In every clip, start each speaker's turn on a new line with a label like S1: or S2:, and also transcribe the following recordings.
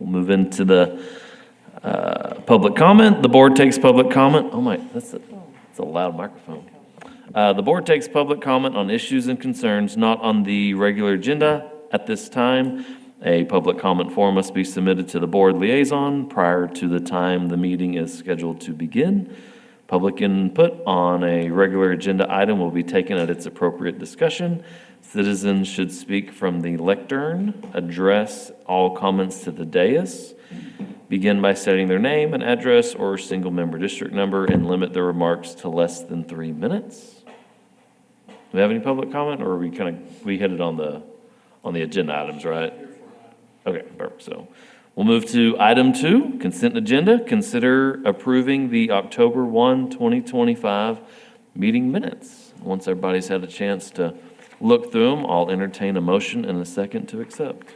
S1: move into the public comment. The board takes public comment. Oh my, that's a loud microphone. The board takes public comment on issues and concerns not on the regular agenda at this time. A public comment form must be submitted to the board liaison prior to the time the meeting is scheduled to begin. Public input on a regular agenda item will be taken at its appropriate discussion. Citizens should speak from the lectern, address all comments to the dais, begin by stating their name and address or single-member district number, and limit their remarks to less than 3 minutes. Do we have any public comment, or are we hit it on the agenda items, right? Okay, perfect. So we'll move to item 2, consent agenda. Consider approving the October 1, 2025 meeting minutes. Once everybody's had a chance to look through them, I'll entertain a motion and a second to accept.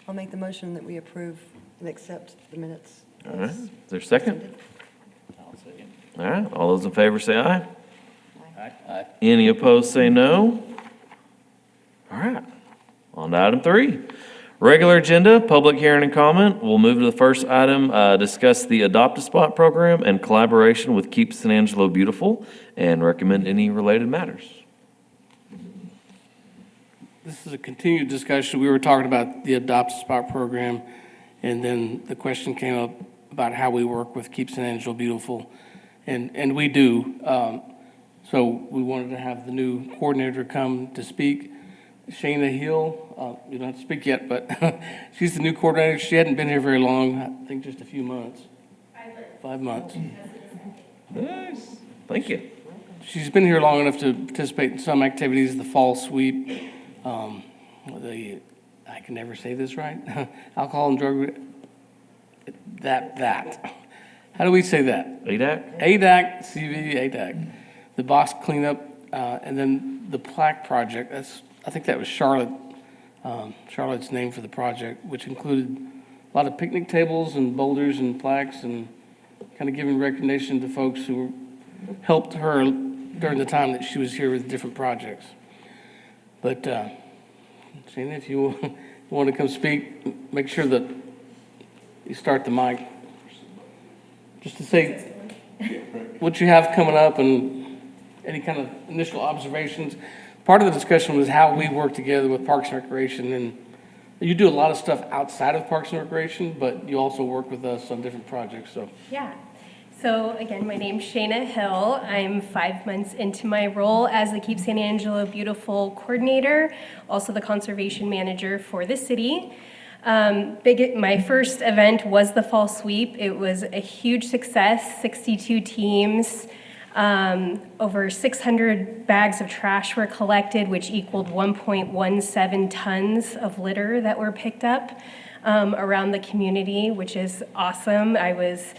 S2: I'll make the motion that we approve and accept the minutes.
S1: All right, is there a second?
S2: presented.
S3: I'll second.
S1: All right, all those in favor say aye.
S3: Aye.
S1: Any opposed say no. All right, on to item 3. Regular agenda, public hearing and comment. We'll move to the first item, discuss the Adopt a Spot program and collaboration with Keep San Angelo Beautiful, and recommend any related matters.
S4: This is a continued discussion. We were talking about the Adopt a Spot program, and then the question came up about how we work with Keep San Angelo Beautiful, and we do. So we wanted to have the new coordinator come to speak. Shayna Hill, you don't have to speak yet, but she's the new coordinator. She hadn't been here very long, I think just a few months. 5 months.
S1: Nice, thank you.
S4: She's been here long enough to participate in some activities, the fall sweep, I can never say this right, alcohol and drug, that. How do we say that?
S1: ADAC?
S4: ADAC, CV, ADAC, the box cleanup, and then the plaque project. I think that was Charlotte, Charlotte's name for the project, which included a lot of picnic tables and boulders and plaques and kind of giving recognition to folks who helped her during the time that she was here with different projects. But, Shana, if you want to come speak, make sure that you start the mic. Just to say what you have coming up and any kind of initial observations. Part of the discussion was how we work together with Parks and Recreation, and you do a lot of stuff outside of Parks and Recreation, but you also work with us on different projects, so.
S5: Yeah. So again, my name's Shayna Hill. I'm 5 months into my role as the Keep San Angelo Beautiful coordinator, also the conservation manager for the city. My first event was the fall sweep. It was a huge success, 62 teams. Over 600 bags of trash were collected, which equaled 1.17 tons of litter that were picked up around the community, which is awesome. I was,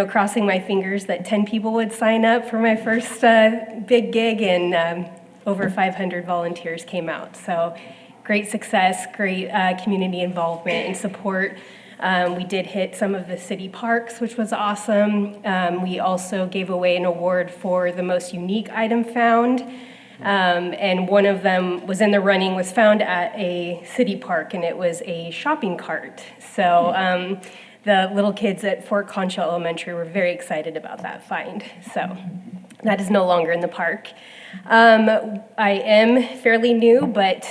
S5: crossing my fingers that 10 people would sign up for my first big gig, and over 500 volunteers came out. So great success, great community involvement and support. We did hit some of the city parks, which was awesome. We also gave away an award for the most unique item found. And one of them was in the running, was found at a city park, and it was a shopping cart. So the little kids at Fort Concha Elementary were very excited about that find. So that is no longer in the park. I am fairly new, but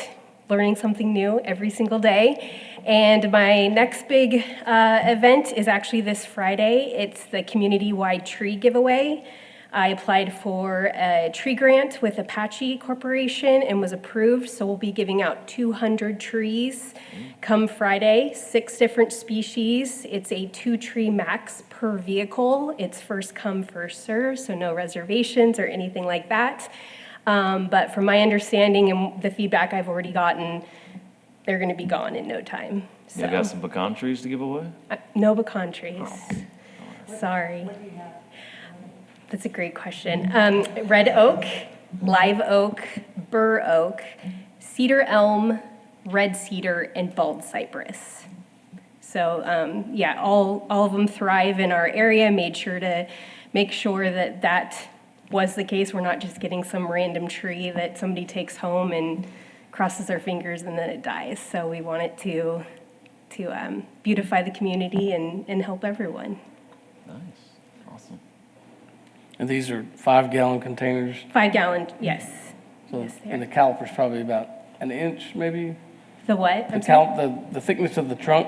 S5: learning something new every single day. And my next big event is actually this Friday. It's the community-wide tree giveaway. I applied for a tree grant with Apache Corporation and was approved, so we'll be giving out 200 trees come Friday, 6 different species. It's a 2-tree max per vehicle. It's first come, first served, so no reservations or anything like that. But from my understanding and the feedback I've already gotten, they're going to be gone in no time.
S1: You got some pecan trees to give away?
S5: No pecan trees. Sorry. That's a great question. Red oak, live oak, bur oak, cedar elm, red cedar, and bald cypress. So, yeah, all of them thrive in our area. Made sure to make sure that that was the case. We're not just getting some random tree that somebody takes home and crosses their fingers and then it dies. So we want it to beautify the community and help everyone.
S1: Nice, awesome.
S4: And these are 5-gallon containers.
S5: 5-gallon, yes.
S4: So,
S5: Yes, they
S4: and
S5: are.
S4: the caliper's probably about an inch, maybe?
S5: The what?
S4: The
S5: I'm sorry?
S4: the thickness of the trunk?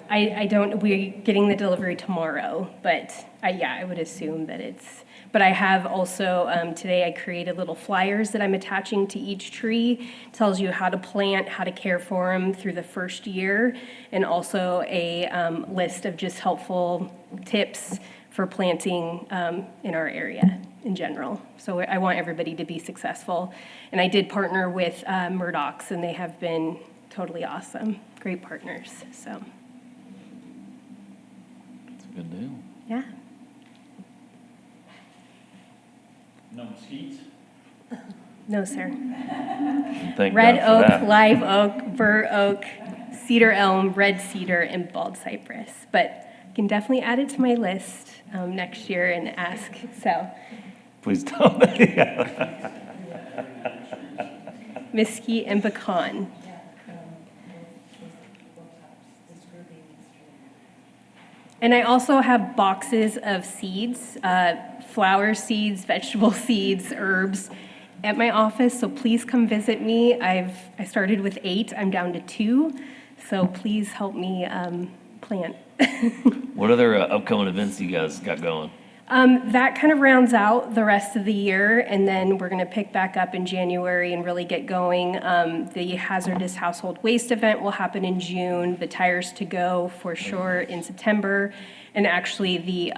S5: I don't, we're getting the delivery tomorrow, but I would assume that it's, but I have also, today I created little flyers that I'm attaching to each tree. Tells you how to plant, how to care for them through the first year, and also a list of just helpful tips for planting in our area in general. So I want everybody to be successful. And I did partner with Murdoch's, and they have been totally awesome, great partners, so,
S1: It's a good deal.
S5: yeah.
S3: No mesquites?
S5: No, sir.
S1: And thank
S5: Red
S1: God for
S5: oak,
S1: that.
S5: live oak, bur oak, cedar elm, red cedar, and bald cypress. But I can definitely add it to my list next year and ask, so.
S1: Please don't.
S5: Mesquite and pecan. And I also have boxes of seeds, flower seeds, vegetable seeds, herbs at my office, so please come visit me. I started with 8, I'm down to 2, so please help me plant.
S1: What other upcoming events you guys got going?
S5: That kind of rounds out the rest of the year, and then we're going to pick back up in January and really get going. The hazardous household waste event will happen in June, the Tires to Go for sure in September, and actually the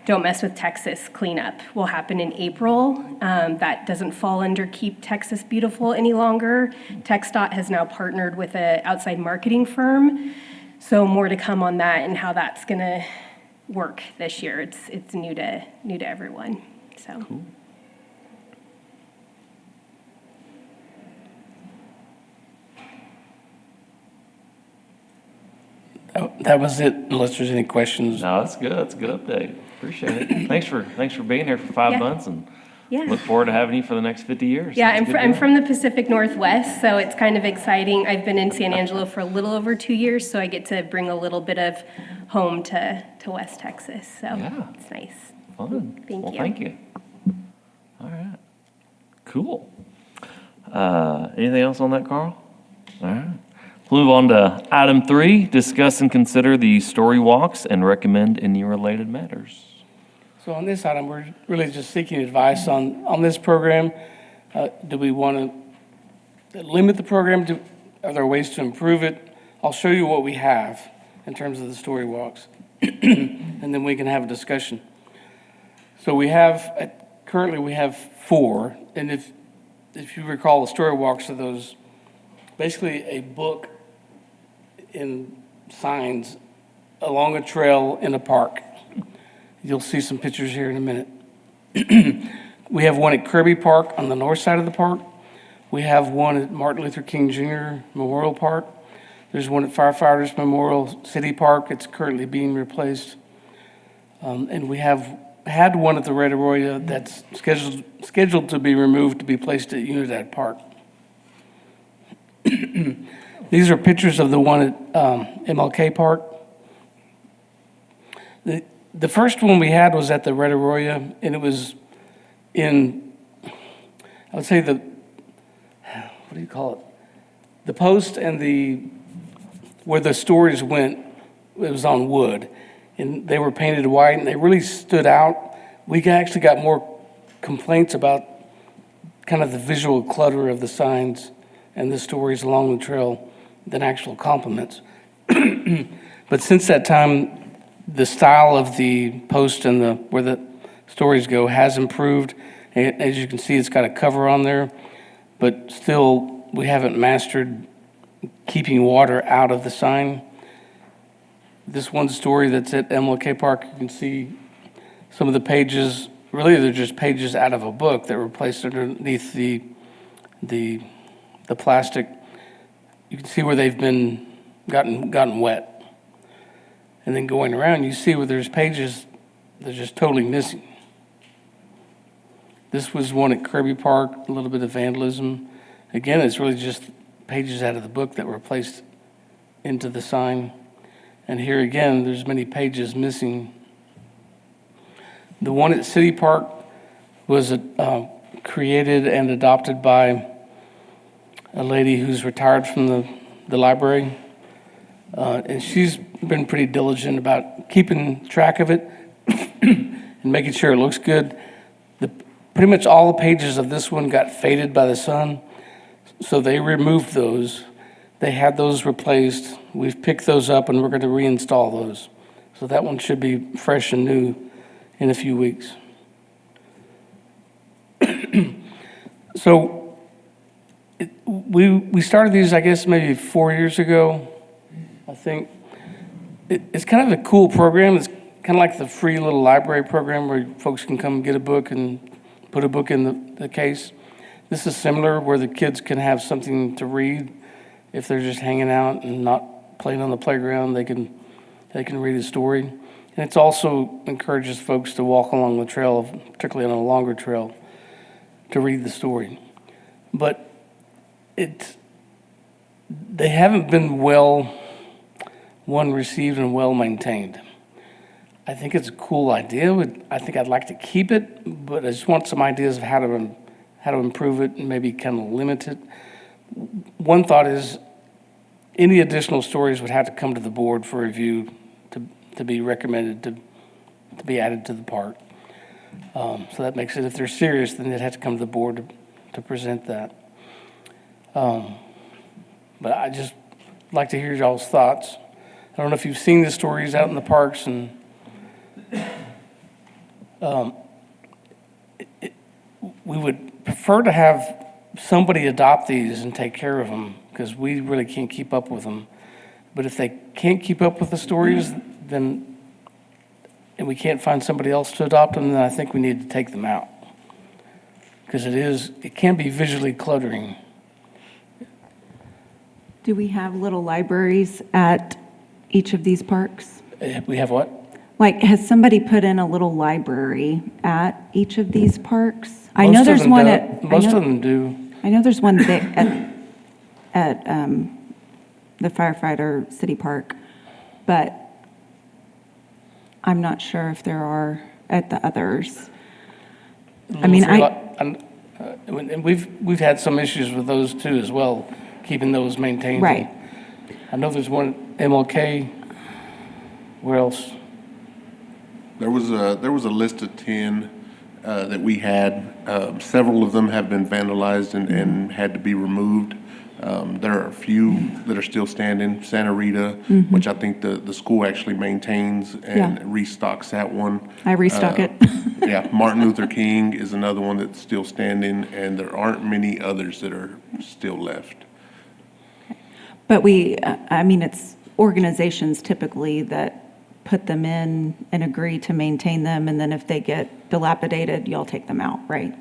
S5: Don't Mess with Texas cleanup will happen in April. That doesn't fall under Keep Texas Beautiful any longer. TxDOT has now partnered with an outside marketing firm, so more to come on that and how that's going to work this year. It's new to everyone, so.
S4: That was it, unless there's any questions.
S1: No, that's good. That's a good update. Appreciate it. Thanks for being here for 5
S5: Yeah.
S1: months, and
S5: Yeah.
S1: look forward to having you for the next 50 years.
S5: Yeah,
S1: That's a good
S5: I'm
S1: deal.
S5: from the Pacific Northwest, so it's kind of exciting. I've been in San Angelo for a little over 2 years, so I get to bring a little bit of home to West Texas, so
S1: Yeah.
S5: it's nice.
S1: Fun.
S5: Thank
S1: Well,
S5: you.
S1: thank you. All right. Cool. Anything else on that, Carl? All right. Move on to item 3, discuss and consider the story walks and recommend any related matters.
S4: So on this item, we're really just seeking advice on this program. Do we want to limit the program? Are there ways to improve it? I'll show you what we have in terms of the story walks, and then we can have a discussion. So we have, currently we have 4, and if you recall, the story walks are those, basically a book in signs along a trail in a park. You'll see some pictures here in a minute. We have one at Kirby Park on the north side of the park. We have one at Martin Luther King Jr. Memorial Park. There's one at Firefighters Memorial City Park. It's currently being replaced. And we have had one at the Red Arroyo that's scheduled to be removed to be placed at Unidad Park. These are pictures of the one at MLK Park. The first one we had was at the Red Arroyo, and it was in, I would say what do you call it? The post and where the stories went, it was on wood. And they were painted white, and they really stood out we actually got more complaints about kind of the visual clutter of the signs and the stories along the trail than actual compliments. But since that time, the style of the post and where the stories go has improved. As you can see, it's got a cover on there, but still, we haven't mastered keeping water out of the sign. This one story that's at MLK Park, you can see some of the pages, really they're just pages out of a book that were placed underneath the plastic. You can see where they've been gotten wet. And then going around, you see where there's pages that are just totally missing. This was one at Kirby Park, a little bit of vandalism. Again, it's really just pages out of the book that were placed into the sign. And here again, there's many pages missing. The one at City Park was created and adopted by a lady who's retired from the library. And she's been pretty diligent about keeping track of it and making sure it looks good. Pretty much all the pages of this one got faded by the sun, so they removed those. They had those replaced. We've picked those up, and we're going to reinstall those. So that one should be fresh and new in a few weeks. So we started these, I guess, maybe 4 years ago, I think. It's kind of a cool program. It's kind of like the free little library program where folks can come get a book and put a book in the case. This is similar, where the kids can have something to read. If they're just hanging out and not playing on the playground, they can read a story. And it also encourages folks to walk along the trail, particularly on a longer trail, to read the story. But they haven't been well received and well maintained. I think it's a cool idea. I think I'd like to keep it, but I just want some ideas of how to improve it and maybe kind of limit it. One thought is any additional stories would have to come to the board for review to be recommended to be added to the park. So that makes it, if they're serious, then they'd have to come to the board to present that. But I just like to hear y'all's thoughts. I don't know if you've seen the stories out in the parks, and we would prefer to have somebody adopt these and take care of them, because we really can't keep up with them. But if they can't keep up with the stories, and we can't find somebody else to adopt them, then I think we need to take them out, because it can be visually cluttering.
S6: Do we have little libraries at each of these parks?
S4: We have what?
S6: Like, has somebody put in a little library at each of these parks? I
S4: Most
S6: know
S4: of
S6: there's
S4: them
S6: one
S4: do.
S6: at.
S4: Most of them do.
S6: I know there's one at the firefighter city park, but I'm not sure if there are at the others. I mean,
S4: And we've had some issues with those too as well, keeping those maintained.
S6: Right.
S4: I know there's one at MLK. Where else?
S7: There was a list of 10 that we had. Several of them have been vandalized and had to be removed. There are a few that are still standing. Santa Rita, which I think the school actually maintains and
S6: Yeah.
S7: restocks that one.
S6: I restock it.
S7: Yeah, Martin Luther King is another one that's still standing, and there aren't many others that are still left.
S6: But I mean, it's organizations typically that put them in and agree to maintain them, and then if they get dilapidated, y'all take them out, right?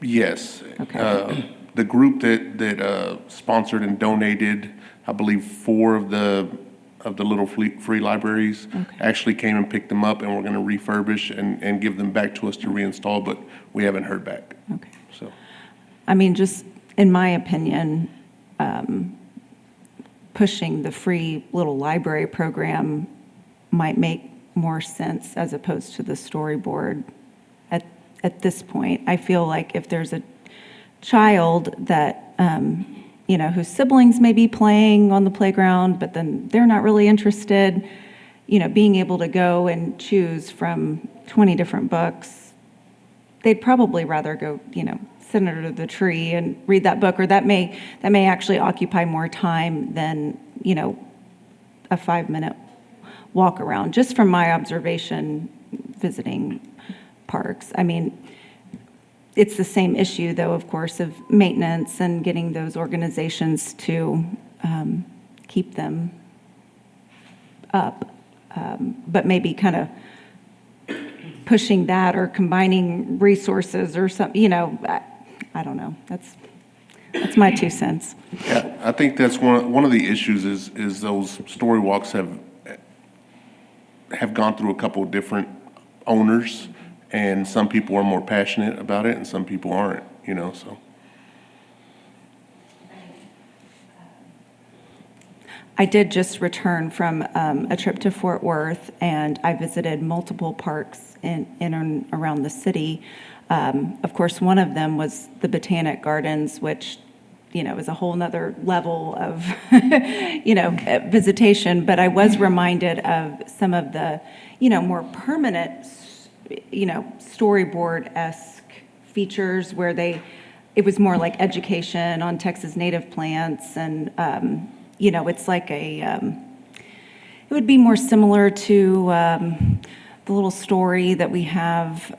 S7: Yes.
S6: Okay.
S7: The group that sponsored and donated, I believe, 4 of the little free libraries actually came and picked them up, and we're going to refurbish and give them back to us to reinstall, but we haven't heard back.
S6: Okay.
S7: So,
S6: I mean, just in my opinion, pushing the free little library program might make more sense as opposed to the storyboard at this point. I feel like if there's a child that, whose siblings may be playing on the playground, but then they're not really interested, being able to go and choose from 20 different books, they'd probably rather go, sit under the tree and read that book, or that may actually occupy more time than, a 5-minute walk around, just from my observation visiting parks. I mean, it's the same issue, though, of course, of maintenance and getting those organizations to keep them up, but maybe kind of pushing that or combining resources or something, I don't know. That's my 2 cents.
S7: Yeah, I think that's one of the issues is those story walks have gone through a couple of different owners, and some people are more passionate about it and some people aren't, so.
S6: I did just return from a trip to Fort Worth, and I visited multiple parks in and around the city. Of course, one of them was the Botanic Gardens, which, is a whole nother level of, visitation. But I was reminded of some of the, more permanent, storyboard-esque features where it was more like education on Texas native plants, and it's like it would be more similar to the little story that we have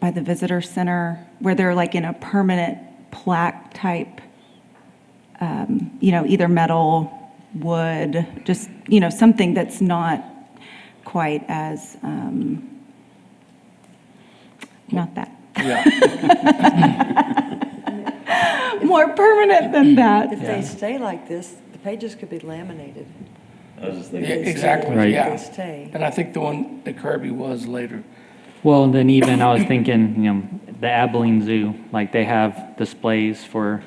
S6: by the visitor center, where they're like in a permanent plaque type, either metal, wood, just, something that's not quite as, not that. More permanent than that.
S2: If they stay like this, the pages could be laminated.
S1: I was just
S4: Yeah,
S1: thinking.
S4: exactly,
S8: Right.
S4: yeah.
S2: They stay.
S4: And I think the one at Kirby was later.
S8: Well, and then even I was thinking, the Abilene Zoo, like they have displays for,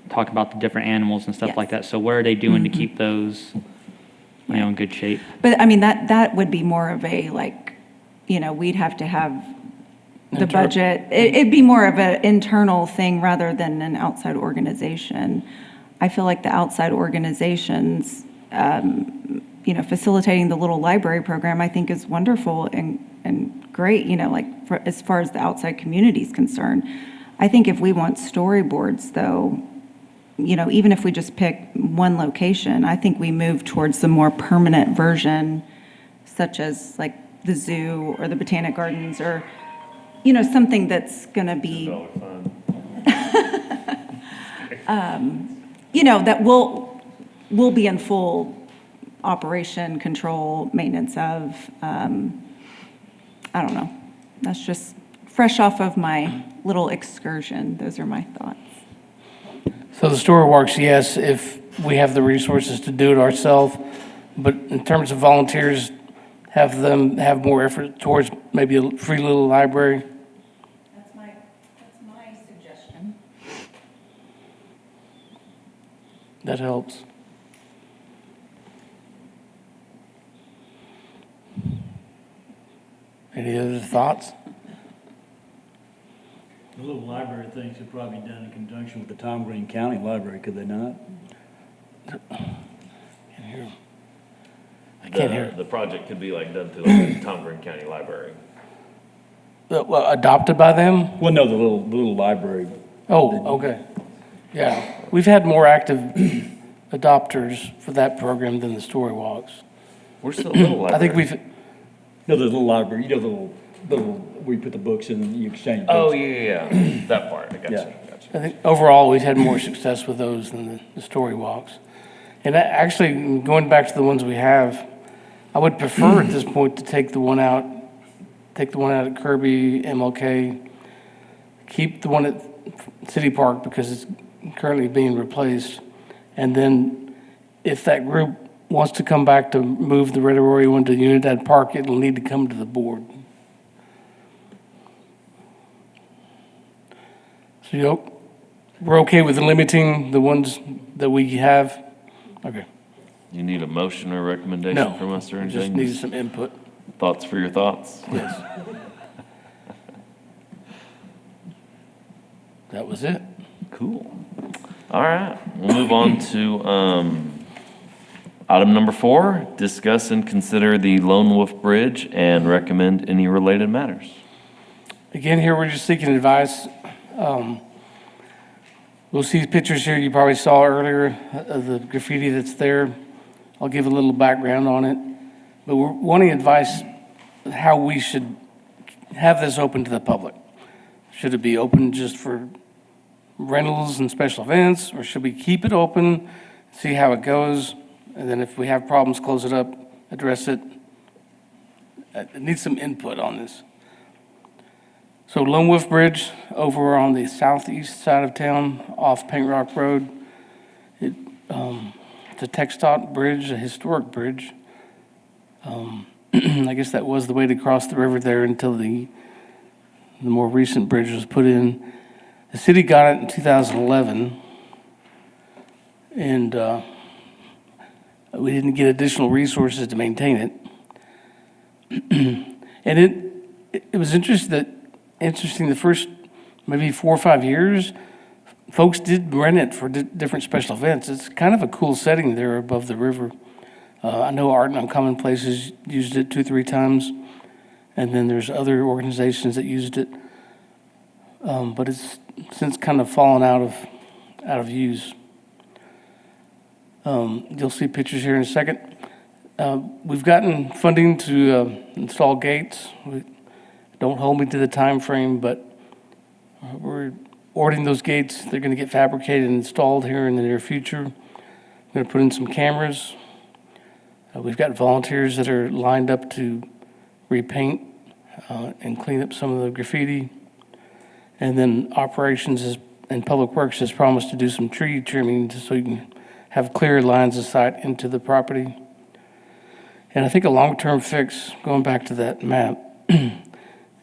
S8: talk about the different animals and stuff like that. So what are they doing to keep those, in good shape?
S6: But I mean, that would be more of a, like, we'd have to have the budget. It'd be more of an internal thing rather than an outside organization. I feel like the outside organizations, facilitating the little library program, I think is wonderful and great, as far as the outside community is concerned. I think if we want storyboards, though, even if we just pick one location, I think we move towards the more permanent version, such as like the zoo or the Botanic Gardens, or, something that's going to be, that will be in full operation, control, maintenance of. I don't know. That's just fresh off of my little excursion. Those are my thoughts.
S4: So the story works, yes, if we have the resources to do it ourselves, but in terms of volunteers, have them have more effort towards maybe a free little library.
S6: That's my suggestion.
S4: That helps. Any other thoughts?
S3: The little library thing should probably be done in conjunction with the Tom Green County Library, could they not?
S4: I can't hear.
S1: The project could be like done through like the Tom Green County Library.
S4: Well, adopted by them?
S3: Well, no, the little library.
S4: Oh, okay. Yeah, we've had more active adopters for that program than the story walks.
S1: We're still a little library.
S4: I think we've,
S3: No, the little library, the little, where you put the books in and you exchange books.
S1: Oh, yeah. That part, I got you,
S3: Yeah.
S1: got you.
S4: I think overall, we've had more success with those than the story walks. And actually, going back to the ones we have, I would prefer at this point to take the one out at Kirby, MLK, keep the one at City Park because it's currently being replaced. And then if that group wants to come back to move the Red Arroyo into Unidad Park, it'll need to come to the board. So we're okay with limiting the ones that we have? Okay.
S1: You need a motion or recommendation
S4: No,
S1: from us or
S4: just
S1: anything?
S4: needed some input.
S1: Thoughts for your thoughts?
S4: Yes. That was it.
S1: Cool. All right, we'll move on to Item number 4, discuss and consider the Lone Wolf Bridge and recommend any related matters.
S4: Again, here we're just seeking advice. We'll see pictures here you probably saw earlier of the graffiti that's there. I'll give a little background on it. But we're wanting advice how we should have this open to the public. Should it be open just for rentals and special events, or should we keep it open, see how it goes, and then if we have problems, close it up, address it? I need some input on this. So Lone Wolf Bridge over on the southeast side of town off Paint Rock Road. It's a TxDOT bridge, a historic bridge. I guess that was the way to cross the river there until the more recent bridge was put in. The city got it in 2011, and we didn't get additional resources to maintain it. And it was interesting the first maybe 4 or 5 years, folks did rent it for different special events. It's kind of a cool setting there above the river. I know Art and Uncommon Places used it 2 or 3 times, and then there's other organizations that used it, but it's since kind of fallen out of use. You'll see pictures here in a second. We've gotten funding to install gates. Don't hold me to the time frame, but we're ordering those gates. They're going to get fabricated and installed here in the near future. I'm going to put in some cameras. We've got volunteers that are lined up to repaint and clean up some of the graffiti. And then operations and Public Works has promised to do some tree trimming so you can have clear lines of sight into the property. And I think a long-term fix, going back to that map,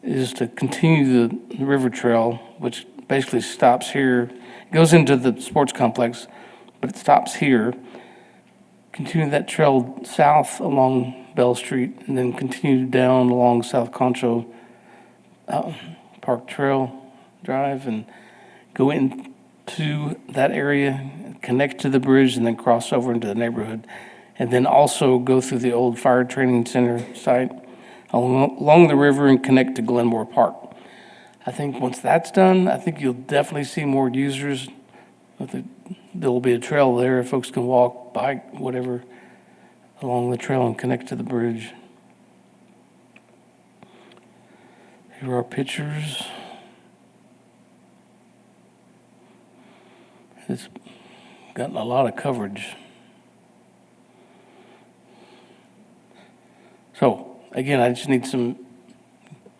S4: is to continue the river trail, which basically stops here. It goes into the sports complex, but it stops here. Continue that trail south along Bell Street, and then continue down along South Concho Park Trail Drive, and go into that area, connect to the bridge, and then cross over into the neighborhood. And then also go through the old fire training center site along the river and connect to Glenmore Park. I think once that's done, I think you'll definitely see more users. There will be a trail there. Folks can walk, bike, whatever, along the trail and connect to the bridge. Here are pictures. It's gotten a lot of coverage. So, again, I just need some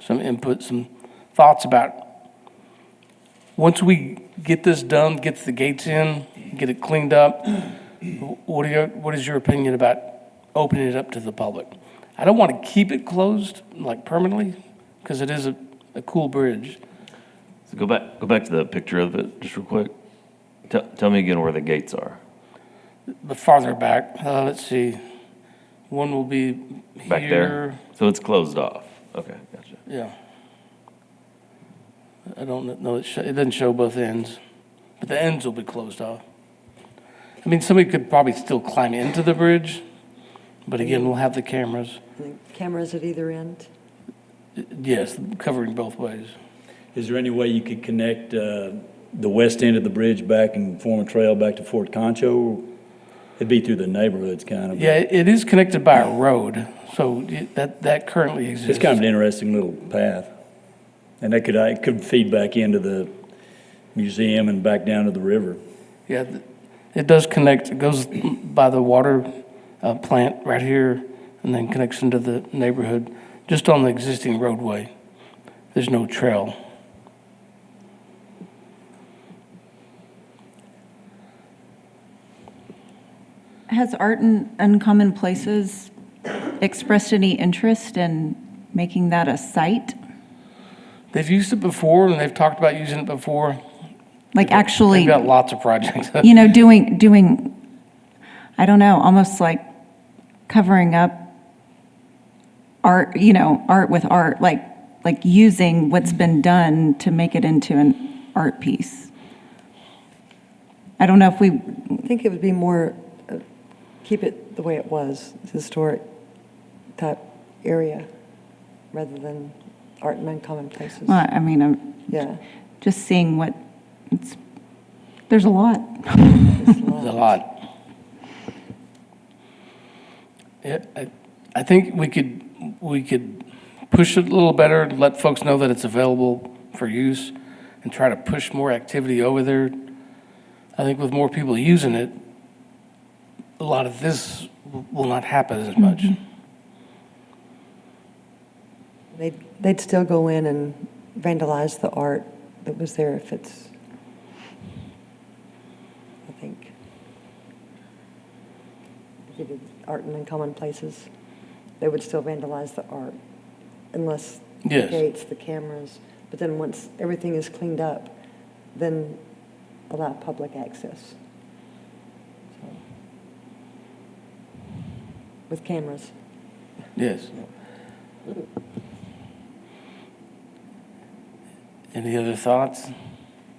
S4: input, some thoughts about once we get this done, get the gates in, get it cleaned up, what is your opinion about opening it up to the public? I don't want to keep it closed, like permanently, because it is a cool bridge.
S1: So go back to the picture of it just real quick. Tell me again where the gates are.
S4: But farther back, let's see, one will be
S1: Back
S4: here.
S1: there? So it's closed off. Okay, gotcha.
S4: Yeah. I don't know, it doesn't show both ends, but the ends will be closed off. I mean, somebody could probably still climb into the bridge, but again, we'll have the cameras.
S2: The cameras at either end.
S4: Yes, covering both ways.
S3: Is there any way you could connect the west end of the bridge back and form a trail back to Fort Concho? It'd be through the neighborhoods, kind of.
S4: Yeah, it is connected by a road, so that currently exists.
S3: It's kind of an interesting little path. And that it could feed back into the museum and back down to the river.
S4: Yeah, it does connect. It goes by the water plant right here and then connects into the neighborhood just on the existing roadway. There's no trail.
S6: Has Art and Uncommon Places expressed any interest in making that a site?
S4: They've used it before, and they've talked about using it before.
S6: Like actually,
S4: They've got lots of projects.
S6: doing, I don't know, almost like covering up art, art with art, like using what's been done to make it into an art piece. I don't know if we,
S2: I think it would be more, keep it the way it was, historic type area, rather than art and uncommon places.
S6: Well, I mean, I'm
S2: Yeah.
S6: just seeing there's a lot.
S2: it's
S4: There's a lot. Yeah, I think we could push it a little better, let folks know that it's available for use, and try to push more activity over there. I think with more people using it, a lot of this will not happen as much.
S2: They'd still go in and vandalize the art that was there if it's, I think. If you did art in uncommon places, they would still vandalize the art unless the
S4: Yes.
S2: gates, the cameras. But then once everything is cleaned up, then allow public access. So, with cameras.
S4: Yes. Any other thoughts?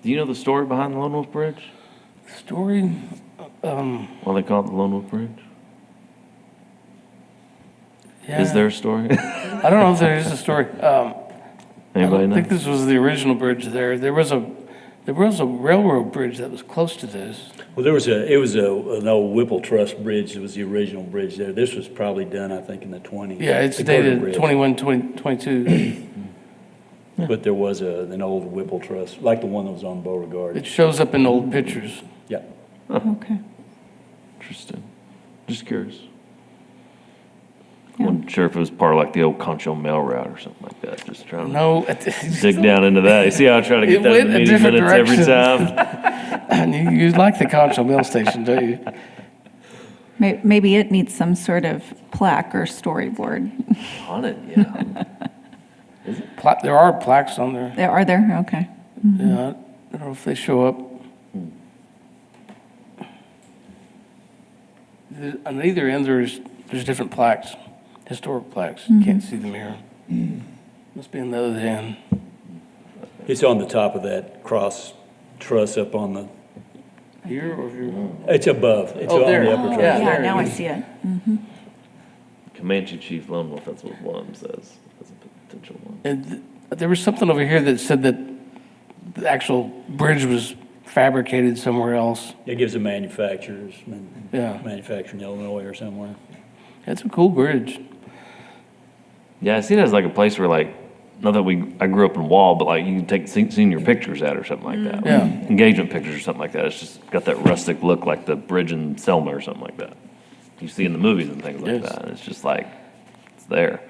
S1: Do you know the story behind the Lone Wolf Bridge?
S4: Story?
S1: Why they call it the Lone Wolf Bridge?
S4: Yeah.
S1: Is there a story?
S4: I don't know if there is a story. I
S1: Anybody
S4: don't
S1: know?
S4: think this was the original bridge there. There was a railroad bridge that was close to this.
S3: Well, it was an old Whipple Truss Bridge. It was the original bridge there. This was probably done, I think, in the 20s.
S4: Yeah, it's
S3: The Gordon
S4: dated
S3: Bridge.
S4: 22.
S3: But there was an old Whipple Truss, like the one that was on Beauregard.
S4: It shows up in old pictures.
S3: Yeah.
S6: Okay.
S1: Interesting. Just curious.
S6: Yeah.
S1: Wasn't sure if it was part of like the old Concho Mail route or something like that. Just trying to
S4: No,
S1: dig down into that. You see how I try to
S4: It
S1: get that
S4: went
S1: in
S4: a
S1: the meeting
S4: different
S1: minutes every
S4: direction.
S1: time?
S4: you like the Concho Mill Station, don't you?
S6: Maybe it needs some sort of plaque or storyboard.
S1: On it, yeah.
S4: There are plaques on there.
S6: Are there? Okay.
S4: Yeah, I don't know if they show up. On either end, there's different plaques, historic plaques. You can't see them here. Must be on the other end.
S3: It's on the top of that cross truss up on the,
S4: Here or here?
S3: it's above. It's
S4: Oh,
S3: on
S4: there.
S3: the upper truss.
S4: Yeah,
S6: Yeah,
S4: there
S6: now
S4: it
S6: I
S4: is.
S6: see it.
S1: Comanche Chief Lone Wolf, that's what one of them says. That's a potential one.
S4: And there was something over here that said that the actual bridge was fabricated somewhere else.
S3: It gives the manufacturers,
S4: Yeah.
S3: manufacturing in Illinois or somewhere.
S4: It's a cool bridge.
S1: Yeah, I see it as like a place where like, not that I grew up in Wall, but like you can take senior pictures at or something like that.
S4: Yeah.
S1: Engagement pictures or something like that. It's just got that rustic look like the bridge in Selma or something like that. You see in the movies and things like
S4: Yes.
S1: that. And it's just like, it's there.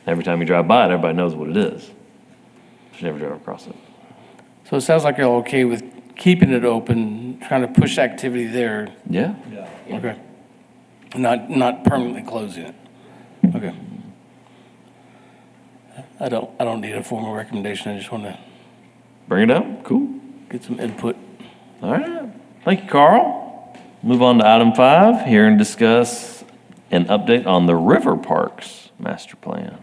S1: Every time you drive by it, everybody knows what it is. Should never drive across it.
S4: So it sounds like you're okay with keeping it open, trying to push activity there.
S1: Yeah.
S4: Okay. Not permanently closing it. Okay. I don't need a formal recommendation. I just want to
S1: Bring it up. Cool.
S4: get some input.
S1: All right. Thank you, Carl. Move on to item 5, hear and discuss an update on the River Parks Master Plan.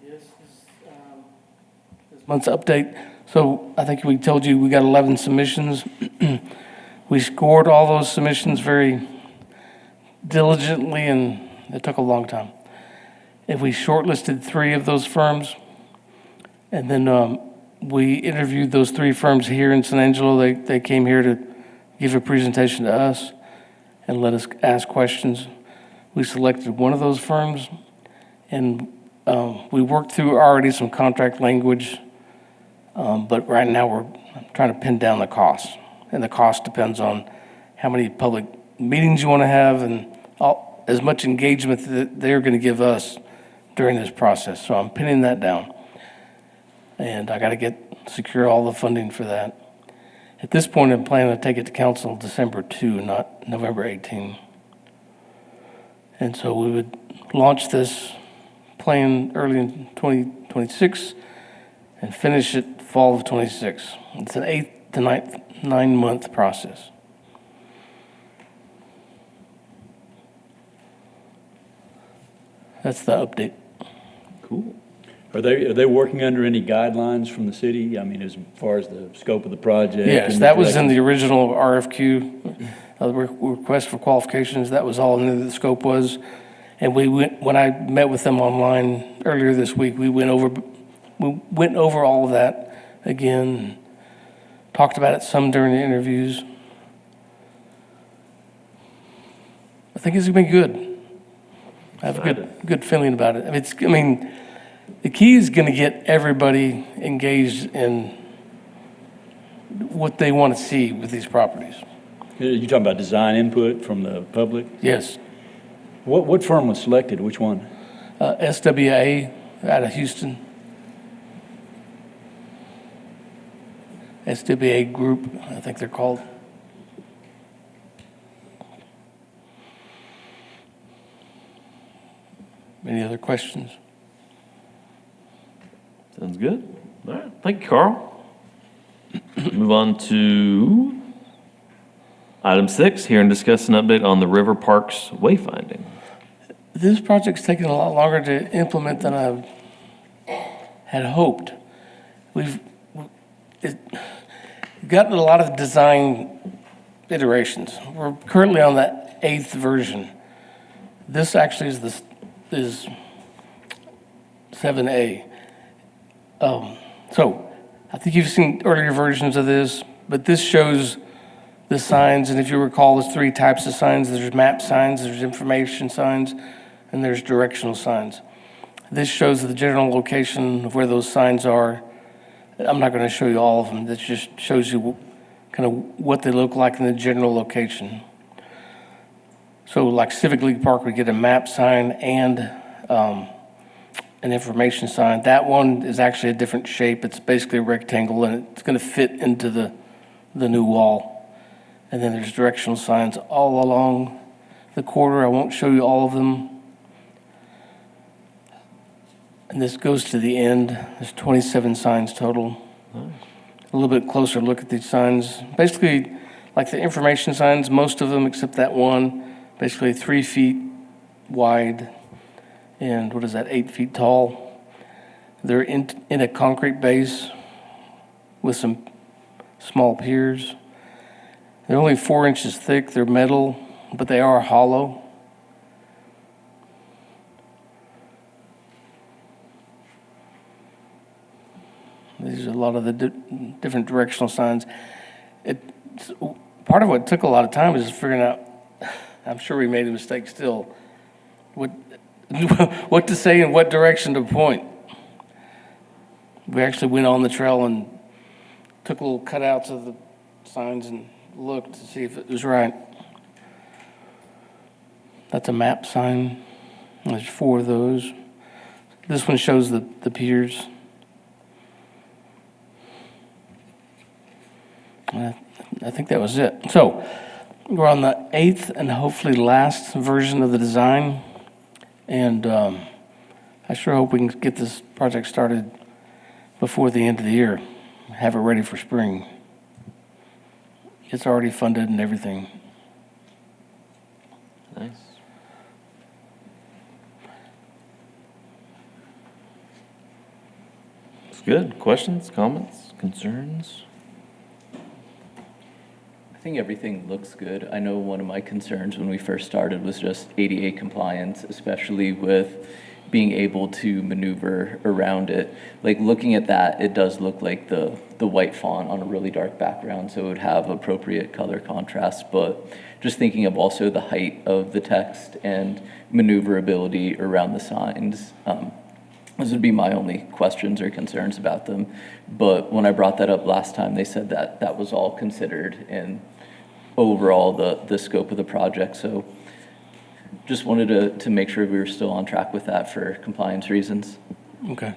S4: Yes, this month's update. So I think we told you we got 11 submissions. We scored all those submissions very diligently, and it took a long time. And we shortlisted 3 of those firms, and then we interviewed those 3 firms here in San Angelo. They came here to give a presentation to us and let us ask questions. We selected one of those firms, and we worked through already some contract language, but right now we're trying to pin down the cost. And the cost depends on how many public meetings you want to have and as much engagement that they're going to give us during this process. So I'm pinning that down. And I got to secure all the funding for that. At this point, I'm planning to take it to council December 2, not November 18. And so we would launch this plan early in 2026 and finish it fall of 26. It's an 8 to 9-month process. That's the update.
S1: Cool.
S3: Are they working under any guidelines from the city? I mean, as far as the scope of the project?
S4: Yes,
S3: and
S4: that was in the
S3: directions?
S4: original RFQ, request for qualifications, that was all in the scope was. And we went, when I met with them online earlier this week, we went over all of that again, talked about it some during the interviews. I think it's gonna be good. I have a good feeling about it. I mean, the key is gonna get everybody engaged in what they want to see with these properties.
S3: You talking about design input from the public?
S4: Yes.
S3: What firm was selected? Which one?
S4: SWA out of Houston. SWA Group, I think they're called. Any other questions?
S1: Sounds good. All right, thank you, Carl. Move on to item 6, hear and discuss an update on the River Parks wayfinding.
S4: This project's taken a lot longer to implement than I had hoped. We've gotten a lot of design iterations. We're currently on the 8th version. This actually is 7A. So I think you've seen earlier versions of this, but this shows the signs, and if you recall, there's 3 types of signs. There's map signs, there's information signs, and there's directional signs. This shows the general location of where those signs are. I'm not going to show you all of them. This just shows you kind of what they look like in the general location. So like Civic League Park, we get a map sign and an information sign. That one is actually a different shape. It's basically a rectangle, and it's going to fit into the new wall. And then there's directional signs all along the corridor. I won't show you all of them. And this goes to the end. There's 27 signs total. A little bit closer look at these signs. Basically, like the information signs, most of them except that one, basically 3 feet wide and 8 feet tall. They're in a concrete base with some small piers. They're only 4 inches thick. They're metal, but they are hollow. These are a lot of the different directional signs. Part of what took a lot of time is figuring out, I'm sure we made a mistake still, what to say and what direction to point. We actually went on the trail and took little cutouts of the signs and looked to see if it was right. That's a map sign. There's 4 of those. This one shows the piers. I think that was it. So we're on the 8th and hopefully last version of the design. And I sure hope we can get this project started before the end of the year, have it ready for spring. It's already funded and everything.
S1: Nice. It's good. Questions, comments, concerns?
S9: I think everything looks good. I know one of my concerns when we first started was just ADA compliance, especially with being able to maneuver around it. Like looking at that, it does look like the white font on a really dark background, so it would have appropriate color contrast. But just thinking of also the height of the text and maneuverability around the signs, those would be my only questions or concerns about them. But when I brought that up last time, they said that that was all considered in overall the scope of the project. So just wanted to make sure we were still on track with that for compliance reasons.
S4: Okay.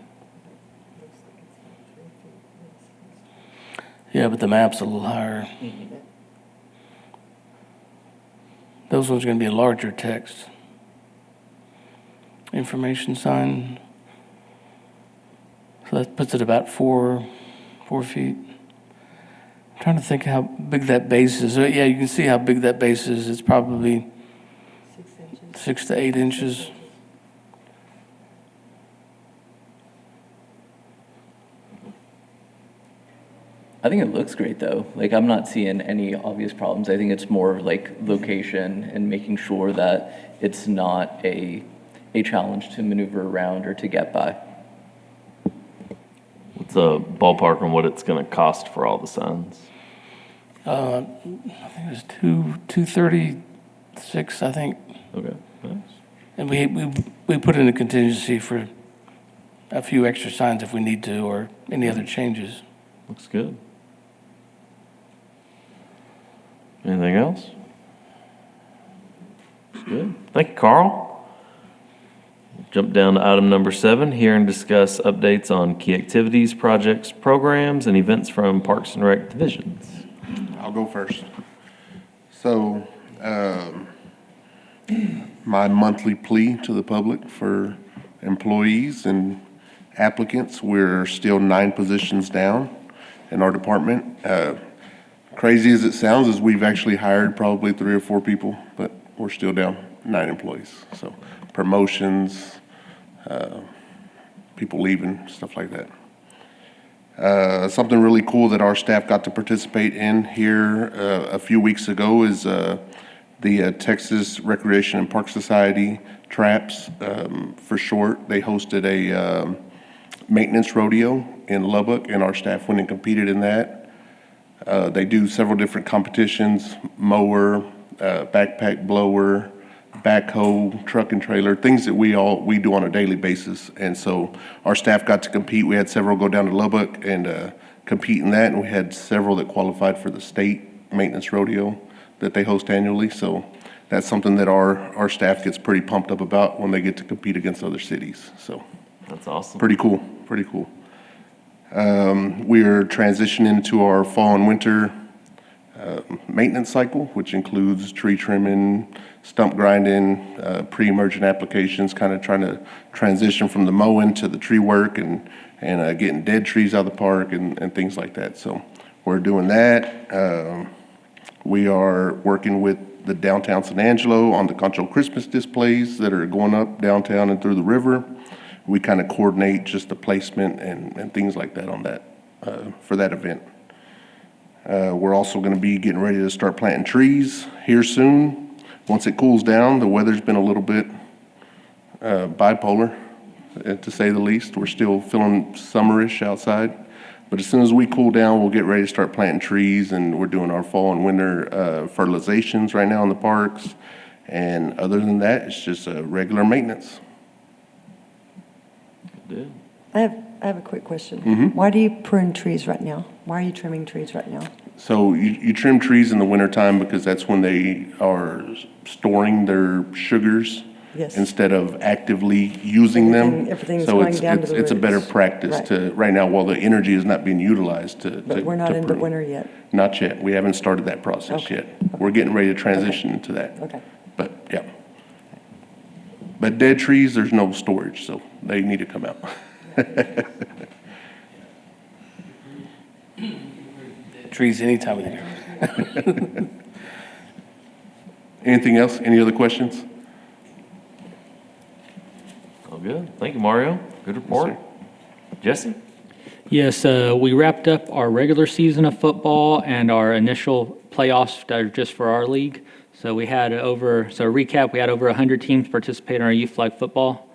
S4: Yeah, but the map's a little higher. Those ones are going to be a larger text. Information sign. So that puts it about 4 feet. I'm trying to think how big that base is. Yeah, you can see how big that base is. It's probably 6 to 8 inches.
S9: I think it looks great though. Like I'm not seeing any obvious problems. I think it's more like location and making sure that it's not a challenge to maneuver around or to get by.
S1: What's a ballpark on what it's going to cost for all the signs?
S4: I think it was 236, I think.
S1: Okay, nice.
S4: And we put in a contingency for a few extra signs if we need to, or any other changes.
S1: Looks good. Anything else? Looks good. Thank you, Carl. Jump down to item number 7, hear and discuss updates on key activities, projects, programs, and events from Parks and Rec divisions.
S7: I'll go first. So, my monthly plea to the public for employees and applicants, we're still 9 positions down in our department. Crazy as it sounds, is we've actually hired probably 3 or 4 people, but we're still down 9 employees. So promotions, people leaving, stuff like that. Something really cool that our staff got to participate in here a few weeks ago is the Texas Recreation and Park Society, TRAPS for short. They hosted a maintenance rodeo in Lubbock, and our staff went and competed in that. They do several different competitions: mower, backpack blower, backhoe, truck and trailer, things that we do on a daily basis. And so our staff got to compete. We had several go down to Lubbock and compete in that, and we had several that qualified for the state maintenance rodeo that they host annually. So that's something that our staff gets pretty pumped up about when they get to compete against other cities. So
S1: That's awesome.
S7: pretty cool, pretty cool. We're transitioning to our fall and winter maintenance cycle, which includes tree trimming, stump grinding, pre-emergent applications, kind of trying to transition from the mowing to the tree work and getting dead trees out of the park and things like that. So we're doing that. We are working with the downtown San Angelo on the Concho Christmas displays that are going up downtown and through the river. We kind of coordinate just the placement and things like that on that, for that event. We're also going to be getting ready to start planting trees here soon. Once it cools down, the weather's been a little bit bipolar, to say the least. We're still feeling summerish outside. But as soon as we cool down, we'll get ready to start planting trees, and we're doing our fall and winter fertilizations right now in the parks. And other than that, it's just regular maintenance.
S1: Good.
S2: I have a quick question. Why do you prune trees right now? Why are you trimming trees right now?
S7: So you trim trees in the wintertime because that's when they are storing their sugars
S2: Yes.
S7: instead of actively using them.
S2: Everything's
S7: So
S2: going down to the
S7: it's a better
S2: roots.
S7: practice
S2: Right.
S7: to, right now, while the energy is not being utilized to
S2: But we're not
S7: to
S2: into
S7: prune.
S2: winter yet.
S7: Not yet. We haven't started that process
S2: Okay.
S7: yet. We're getting ready to transition into that.
S2: Okay.
S7: But, yeah. But dead trees, there's no storage, so they need to come out.
S4: Trees any time of the year.
S7: Anything else? Any other questions?
S1: All good. Thank you, Mario. Good report. Jesse?
S8: Yes, we wrapped up our regular season of football and our initial playoffs that are just for our league. So we had recap, we had over 100 teams participate in our youth flag football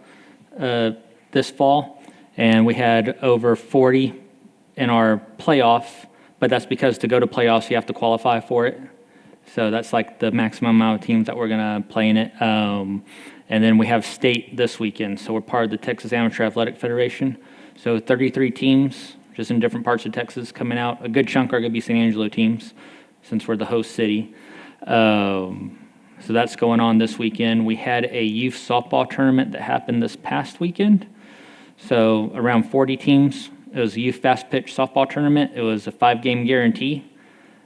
S8: this fall, and we had over 40 in our playoff, but that's because to go to playoffs, you have to qualify for it. So that's like the maximum amount of teams that we're going to play in it. And then we have state this weekend, so we're part of the Texas Amateur Athletic Federation. So 33 teams, just in different parts of Texas, coming out. A good chunk are going to be San Angelo teams, since we're the host city. So that's going on this weekend. We had a youth softball tournament that happened this past weekend. So around 40 teams. It was a youth fast pitch softball tournament. It was a 5-game guarantee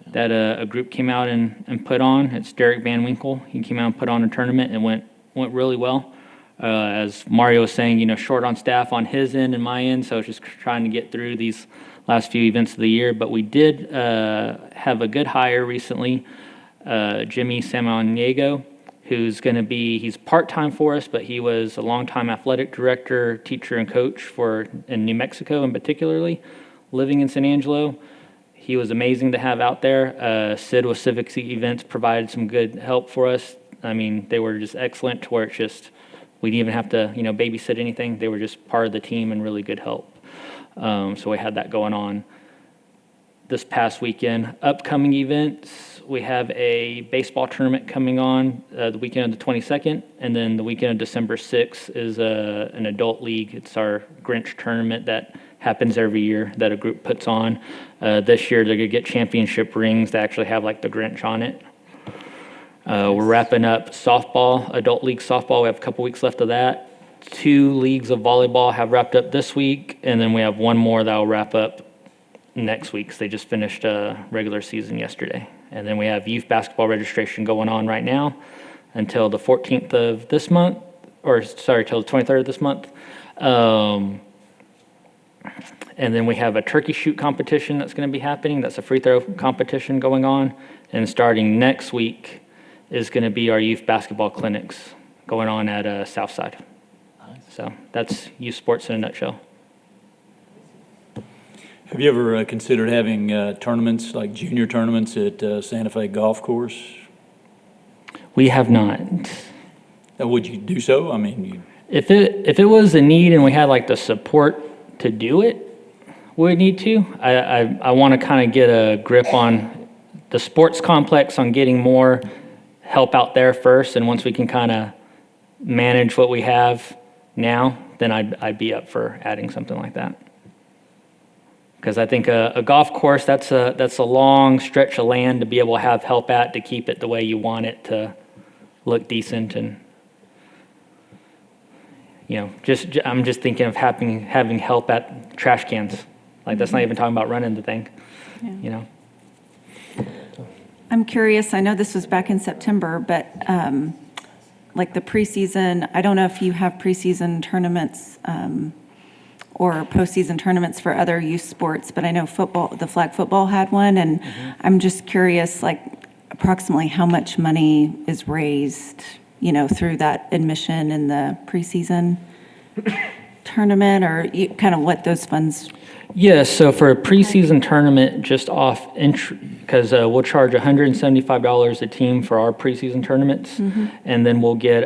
S8: that a group came out and put on. It's Derek Van Winkle. He came out and put on a tournament and went really well. As Mario was saying, short on staff on his end and my end, so it's just trying to get through these last few events of the year. But we did have a good hire recently, Jimmy Samaniego, who's going to he's part-time for us, but he was a longtime athletic director, teacher, and coach in New Mexico, and particularly living in San Angelo. he was amazing to have out there. Sid with Civics Events provided some good help for us. I mean, they were just excellent to where it's just, we didn't even have to, babysit anything. They were just part of the team and really good help. So we had that going on this past weekend. Upcoming events, we have a baseball tournament coming on the weekend of the 22nd, and then the weekend of December 6th is an adult league. It's our Grinch tournament that happens every year that a group puts on. This year they're going to get championship rings that actually have like the Grinch on it. We're wrapping up softball, adult league softball. We have a couple weeks left of that. 2 leagues of volleyball have wrapped up this week, and then we have one more that will wrap up next week. So they just finished regular season yesterday. And then we have youth basketball registration going on right now until the 14th of this month, till the 23rd of this month. And then we have a turkey shoot competition that's going to be happening. That's a free throw competition going on. And starting next week is going to be our youth basketball clinics going on at Southside. So that's youth sports in a nutshell.
S3: Have you ever considered having tournaments, like junior tournaments at Santa Fe Golf Course?
S8: We have not.
S3: Would you do so? I mean,
S8: If it was a need and we had like the support to do it, we would need to. I want to kind of get a grip on the sports complex, on getting more help out there first, and once we can kind of manage what we have now, then I'd be up for adding something like that. Because I think a golf course, that's a long stretch of land to be able to have help at, to keep it the way you want it to look decent. And I'm just thinking of having help at trash cans. Like, that's not even talking about running the thing.
S6: I'm curious, I know this was back in September, but like the preseason, I don't know if you have preseason tournaments or postseason tournaments for other youth sports, but I know football, the flag football had one, and I'm just curious, like, approximately how much money is raised, through that admission in the preseason tournament, or kind of what those funds.
S8: Yeah, so for a preseason tournament, just off entry, because we'll charge $175 a team for our preseason tournaments, and then we'll get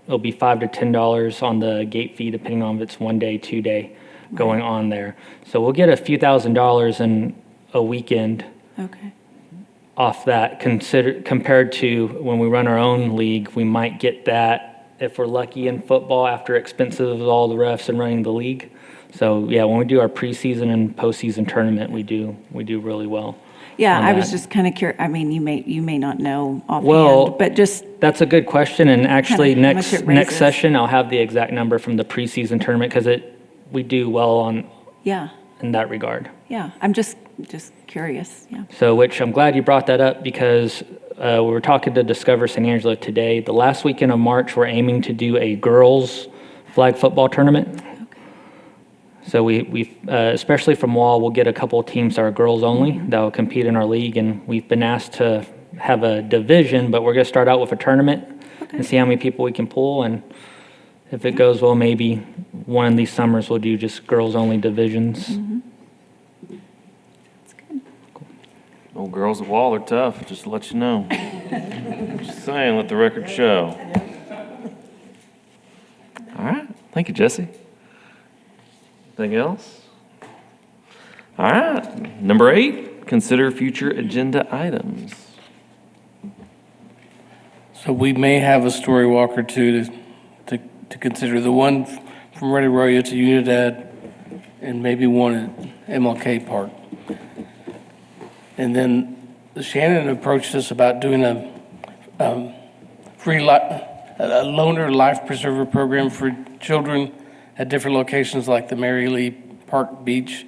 S8: it'll be $5 to $10 on the gate fee, depending on if it's 1 day, 2 day going on there. So we'll get a few $1,000s in a weekend
S6: Okay.
S8: off that. Compared to when we run our own league, we might get that if we're lucky in football after expenses of all the refs and running the league. So yeah, when we do our preseason and postseason tournament, we do really well.
S6: Yeah,
S8: on
S6: I was
S8: that.
S6: just kind of curious. I mean, you may not know offhand,
S8: Well,
S6: but just
S8: That's a good question, and actually
S6: Kinda how much it
S8: next
S6: raises.
S8: session, I'll have the exact number from the preseason tournament, because we do well in that regard.
S6: yeah. I'm just curious. Yeah.
S8: So, which I'm glad you brought that up, because we were talking to Discover San Angelo today. The last weekend of March, we're aiming to do a girls flag football tournament. So we especially from Wall, we'll get a couple of teams that are girls only that will compete in our league, and we've been asked to have a division, but we're going to start out with a tournament and see how many people we can pull, and if it goes well, maybe one of these summers we'll do just girls only divisions.
S1: Old girls at Wall are tough, just to let you know. Just saying, let the record show. All right, thank you, Jesse. Anything else? All right, number 8, consider future agenda items.
S4: So we may have a story walk or two to consider. The one from Red Arroyo to Unidad, and maybe one at MLK Park. And then Shannon approached us about doing a loaner life preserver program for children at different locations like the Mary Lee Park Beach.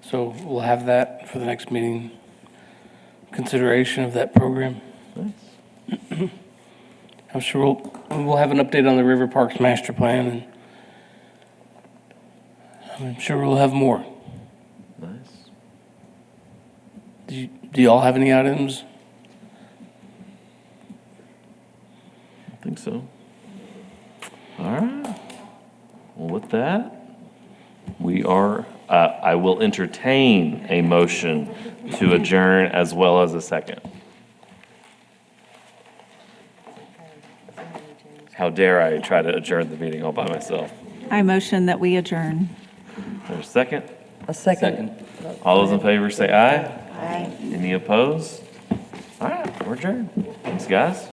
S4: So we'll have that for the next meeting, consideration of that program. I'm sure we'll have an update on the River Parks master plan, and I'm sure we'll have more.
S1: Nice.
S4: Do y'all have any items?
S1: I think so. All right. Well, with that, we are I will entertain a motion to adjourn as well as a second. How dare I try to adjourn the meeting all by myself?
S6: I motion that we adjourn.
S1: There's a second?
S2: A second.
S1: All those in favor say aye. Aye. Any opposed? All right, we're adjourned. Thanks, guys.